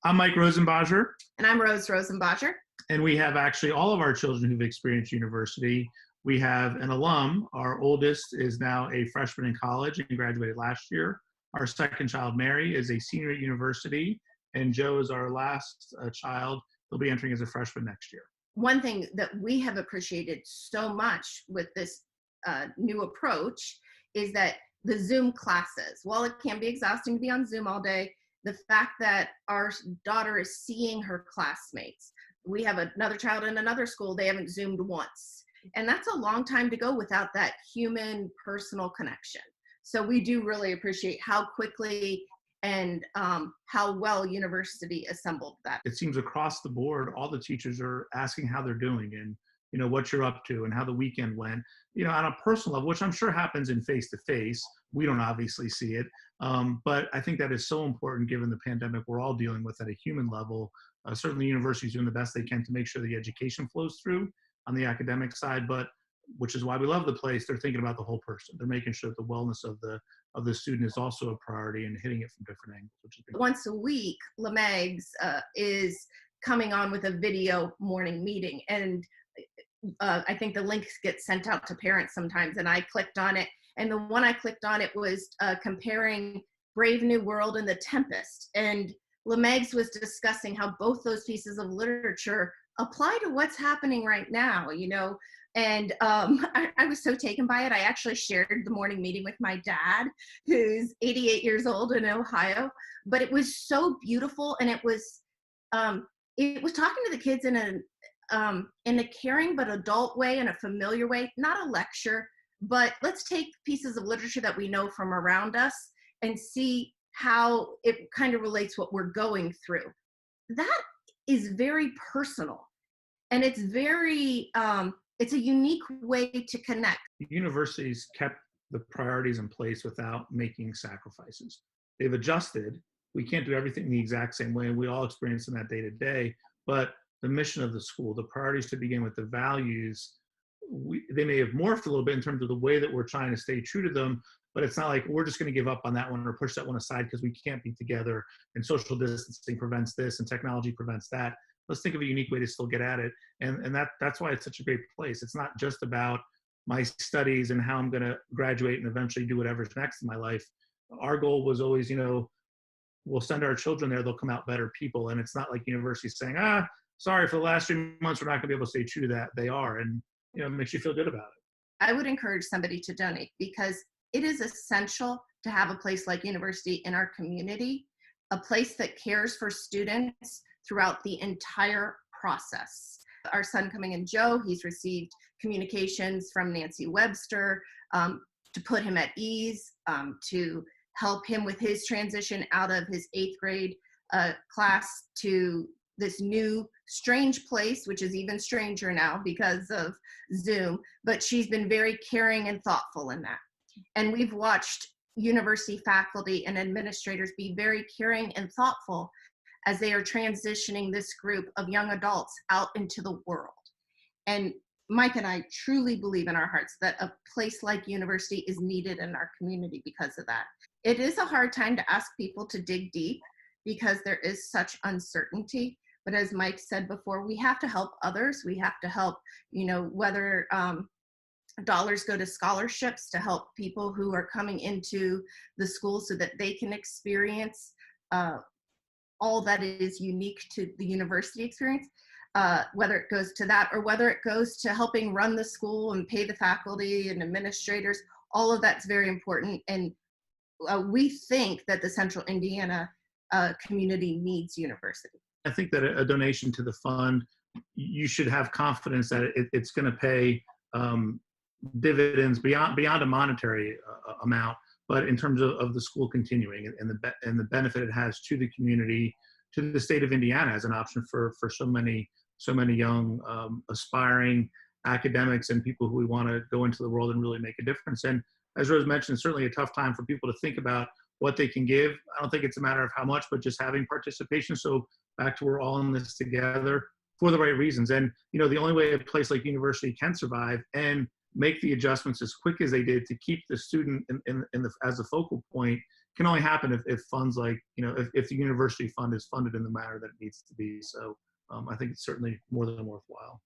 I'm Mike Rozembajgier, And I'm Rose Rozembajgier. and we have actually all of our children who've experienced university. We have an alum. Our oldest is now a freshman in college and graduated last year. Our second child, Mary, is a senior at university, and Joe is our last child. He'll be entering as a freshman next year. One thing that we have appreciated so much with this new approach is that the Zoom classes, while it can be exhausting to be on Zoom all day, the fact that our daughter is seeing her classmates. We have another child in another school, they haven't Zoomed once. And that's a long time to go without that human personal connection. So we do really appreciate how quickly and how well university assembled that. It seems across the board, all the teachers are asking how they're doing and what you're up to and how the weekend went. On a personal level, which I'm sure happens in face-to-face. We don't obviously see it. But I think that is so important given the pandemic we're all dealing with at a human level. Certainly universities doing the best they can to make sure the education flows through on the academic side, but which is why we love the place. They're thinking about the whole person. They're making sure that the wellness of the student is also a priority and hitting it from different angles. Which is once a week, LeMegs is coming on with a video morning meeting, and I think the links get sent out to parents sometimes, and I clicked on it, and the one I clicked on, it was comparing Brave New World and The Tempest, and LeMegs was discussing how both those pieces of literature apply to what's happening right now, and I was so taken by it. I actually shared the morning meeting with my dad, who's 88 years old in Ohio, but it was so beautiful, and it was talking to the kids in a caring but adult way, in a familiar way, not a lecture, but let's take pieces of literature that we know from around us and see how it kind of relates what we're going through. That is very personal, and it's very, it's a unique way to connect. Universities kept the priorities in place without making sacrifices. They've adjusted. We can't do everything the exact same way. We all experience in that day to day, but the mission of the school, the priorities to begin with, the values, they may have morphed a little bit in terms of the way that we're trying to stay true to them, but it's not like we're just going to give up on that one or push that one aside because we can't be together and social distancing prevents this and technology prevents that. Let's think of a unique way to still get at it. And that's why it's such a great place. It's not just about my studies and how I'm going to graduate and eventually do whatever's next in my life. Our goal was always, we'll send our children there, they'll come out better people. And it's not like universities saying, sorry, for the last 3 months, we're not going to be able to stay true to that. They are. And, it makes you feel good about it. I would encourage somebody to donate because it is essential to have a place like university in our community, a place that cares for students throughout the entire process. Our son coming in, Joe, he's received communications from Nancy Webster to put him at ease, to help him with his transition out of his 8th grade class to this new strange place, which is even stranger now because of Zoom, but she's been very caring and thoughtful in that. And we've watched university faculty and administrators be very caring and thoughtful as they are transitioning this group of young adults out into the world. And Mike and I truly believe in our hearts that a place like university is needed in our community because of that. It is a hard time to ask people to dig deep because there is such uncertainty. But as Mike said before, we have to help others. We have to help, whether dollars go to scholarships to help people who are coming into the school so that they can experience all that is unique to the university experience, whether it goes to that or whether it goes to helping run the school and pay the faculty and administrators. All of that's very important. And we think that the Central Indiana community needs university. I think that a donation to the fund, you should have confidence that it's going to pay dividends beyond a monetary amount, but in terms of the school continuing and the benefit it has to the community, to the state of Indiana as an option for so many young aspiring academics and people who we want to go into the world and really make a difference. And as Rose mentioned, it's certainly a tough time for people to think about what they can give. I don't think it's a matter of how much, but just having participation. So back to we're all in this together for the right reasons. And, the only way a place like university can survive and make the adjustments as quick as they did to keep the student as a focal point can only happen if funds like, if the university fund is funded in the manner that it needs to be. So I think it's certainly more than worthwhile.